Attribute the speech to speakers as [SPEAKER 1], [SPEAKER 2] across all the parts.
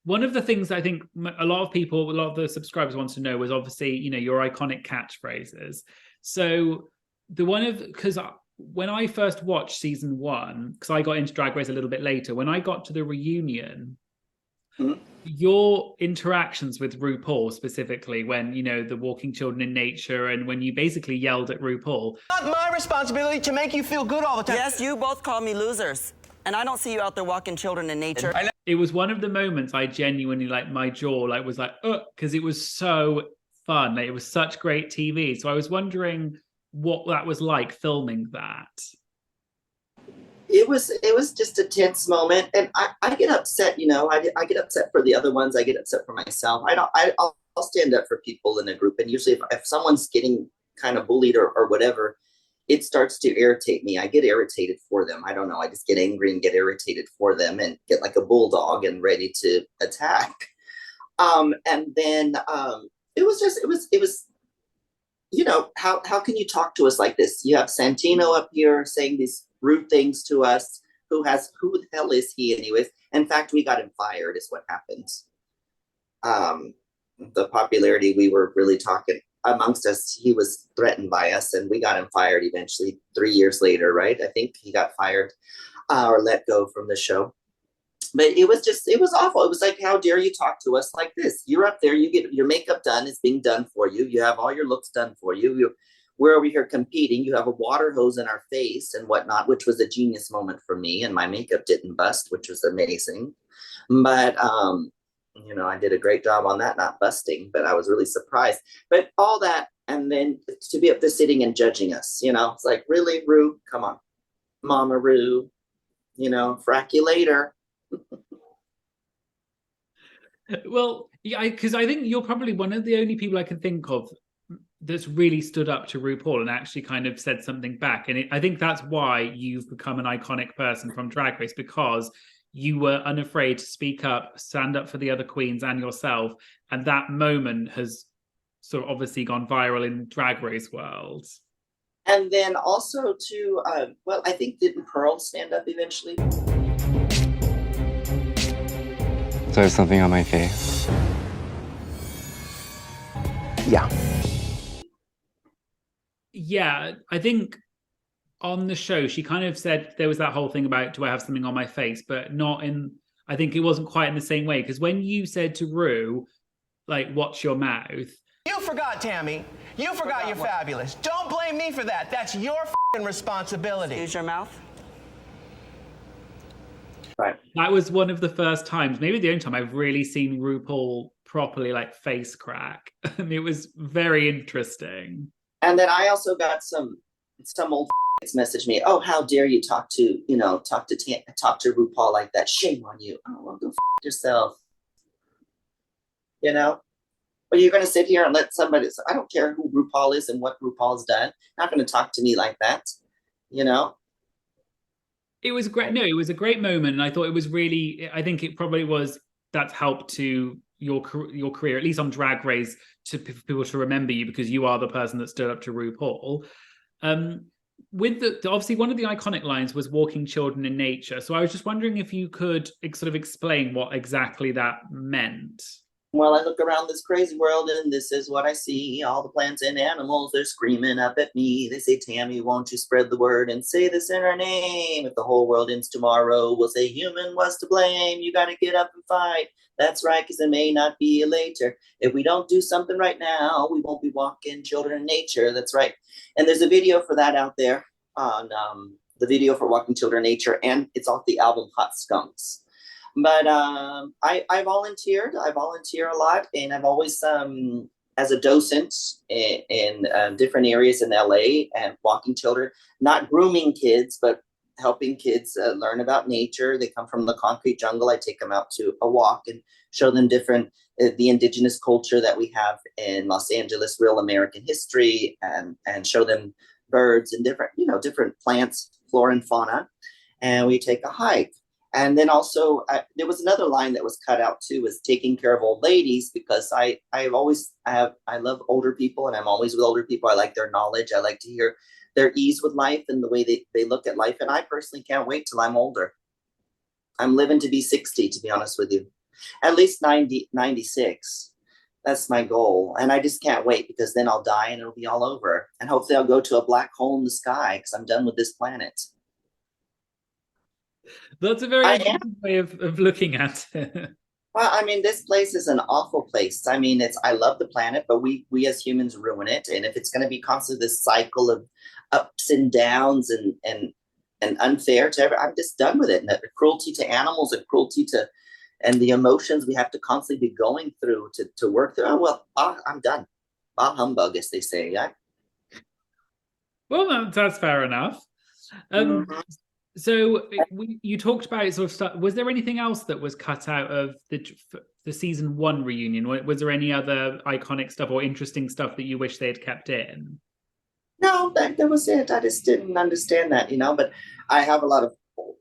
[SPEAKER 1] One of the things I think a lot of the subscribers want to know was obviously, your iconic catchphrases. So because when I first watched season 1, because I got into Drag Race a little bit later, when I got to the reunion, your interactions with RuPaul specifically, when, the walking children in nature, and when you basically yelled at RuPaul.
[SPEAKER 2] Not my responsibility to make you feel good all the time.
[SPEAKER 3] Yes, you both call me losers. And I don't see you out there walking children in nature.
[SPEAKER 1] It was one of the moments I genuinely, my jaw was like, because it was so fun. It was such great TV. So I was wondering what that was like filming that.
[SPEAKER 4] It was just a tense moment, and I get upset. I get upset for the other ones. I get upset for myself. I'll stand up for people in a group, and usually if someone's getting kind of bullied or whatever, it starts to irritate me. I get irritated for them. I don't know. I just get angry and get irritated for them and get like a bulldog and ready to attack. And then it was. How can you talk to us like this? You have Santino up here saying these rude things to us. Who the hell is he anyways? In fact, we got him fired is what happened. The popularity, we were really talking amongst us. He was threatened by us, and we got him fired eventually 3 years later, right? I think he got fired or let go from the show. But it was awful. It was like, how dare you talk to us like this? You're up there, you get your makeup done, it's being done for you. You have all your looks done for you. We're over here competing. You have a water hose in our face and whatnot, which was a genius moment for me. And my makeup didn't bust, which was amazing. But, I did a great job on that, not busting, but I was really surprised. But all that, and then to be up there sitting and judging us, it's like, really, Ru? Come on. Mama Ru, frack you later.
[SPEAKER 1] Well, yeah, because I think you're probably one of the only people I can think of that's really stood up to RuPaul and actually kind of said something back. And I think that's why you've become an iconic person from Drag Race, because you were unafraid to speak up, stand up for the other queens and yourself. And that moment has sort of obviously gone viral in Drag Race world.
[SPEAKER 4] And then also to, I think didn't Pearl stand up eventually?
[SPEAKER 5] So there's something on my face?
[SPEAKER 2] Yeah.
[SPEAKER 1] Yeah, I think on the show, she kind of said there was that whole thing about, do I have something on my face? But not in, I think it wasn't quite in the same way. Because when you said to Ru, like, watch your mouth.
[SPEAKER 2] You forgot, Tammie. You forgot you're fabulous. Don't blame me for that. That's your responsibility.
[SPEAKER 3] Use your mouth.
[SPEAKER 4] Right.
[SPEAKER 1] That was one of the first times, maybe the only time I've really seen RuPaul properly like face crack. And it was very interesting.
[SPEAKER 4] And then I also got some old message me, oh, how dare you talk to RuPaul like that? Shame on you. Oh, well, go yourself. Or you're going to sit here and let somebody, I don't care who RuPaul is and what RuPaul's done. Not going to talk to me like that,
[SPEAKER 1] It was great. No, it was a great moment. And I thought it was really, I think it probably was, that's helped to your career, at least on Drag Race, to people to remember you because you are the person that stood up to RuPaul. With obviously one of the iconic lines was walking children in nature. So I was just wondering if you could sort of explain what exactly that meant.
[SPEAKER 4] Well, I look around this crazy world and this is what I see. All the plants and animals, they're screaming up at me. They say, Tammie, won't you spread the word and say this in our name? If the whole world ends tomorrow, we'll say human was to blame. You got to get up and fight. That's right, because it may not be later. If we don't do something right now, we won't be walking children in nature. That's right. And there's a video for that out there on the video for Walking Children in Nature, and it's off the album Hot Skunks. But I volunteered. I volunteer a lot, and I've always, as a docent in different areas in LA and walking children, not grooming kids, but helping kids learn about nature. They come from the concrete jungle. I take them out to a walk and show them the indigenous culture that we have in Los Angeles, real American history, and show them birds and different plants, flora and fauna. And we take a hike. And then also there was another line that was cut out too, was taking care of old ladies, because I love older people, and I'm always with older people. I like their knowledge. I like to hear their ease with life and the way they look at life. And I personally can't wait till I'm older. I'm living to be 60, to be honest with you. At least 96. That's my goal. And I just can't wait because then I'll die and it'll be all over. And hopefully I'll go to a black hole in the sky because I'm done with this planet.
[SPEAKER 1] That's a very interesting way of looking at it.
[SPEAKER 4] Well, I mean, this place is an awful place. I mean, I love the planet, but we as humans ruin it. And if it's going to be constantly this cycle of ups and downs and unfair to everyone, I'm just done with it. And the cruelty to animals and cruelty to, and the emotions we have to constantly be going through to work through. Oh, well, I'm done. Bah humbug, as they say. Yeah.
[SPEAKER 1] Well, that's fair enough. So you talked about sort of stuff. Was there anything else that was cut out of the season 1 reunion? Was there any other iconic stuff or interesting stuff that you wish they had kept in?
[SPEAKER 4] No, that was it. I just didn't understand that, but I have a lot of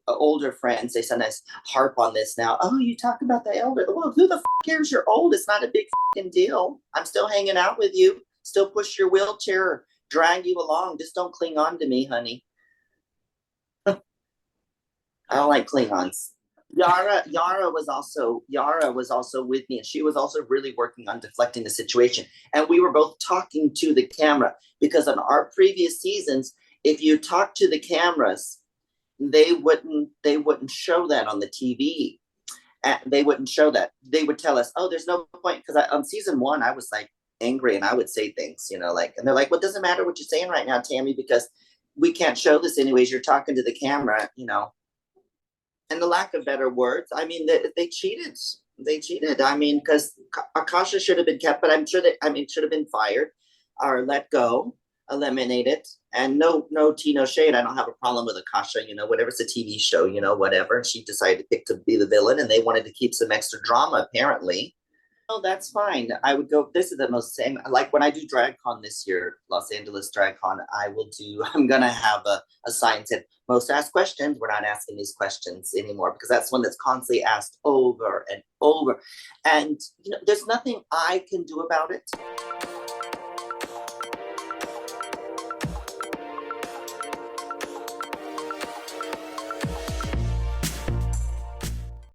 [SPEAKER 4] older friends. They sometimes harp on this now. Oh, you talk about the elder. Well, who the f cares you're old? It's not a big f***ing deal. I'm still hanging out with you. Still push your wheelchair or drag you along. Just don't cling on to me, honey. I don't like Klingons. Yara was also with me, and she was also really working on deflecting the situation. And we were both talking to the camera because on our previous seasons, if you talk to the cameras, they wouldn't show that on the TV. They wouldn't show that. They would tell us, "Oh, there's no point," because on season 1, I was like angry and I would say things, and they're like, "Well, it doesn't matter what you're saying right now, Tammie, because we can't show this anyways. You're talking to the camera, And the lack of better words, I mean, they cheated. They cheated. I mean, because Akasha should have been kept, but I'm sure should have been fired or let go, eliminated. And no tea, no shade. I don't have a problem with Akasha, whatever. It's a TV show, whatever. She decided to pick to be the villain, and they wanted to keep some extra drama, apparently. Oh, that's fine. I would go. This is the most same. Like when I do DragCon this year, Los Angeles DragCon, I'm going to have a sign said, most asked questions. We're not asking these questions anymore because that's one that's constantly asked over and over. And, there's nothing I can do about it.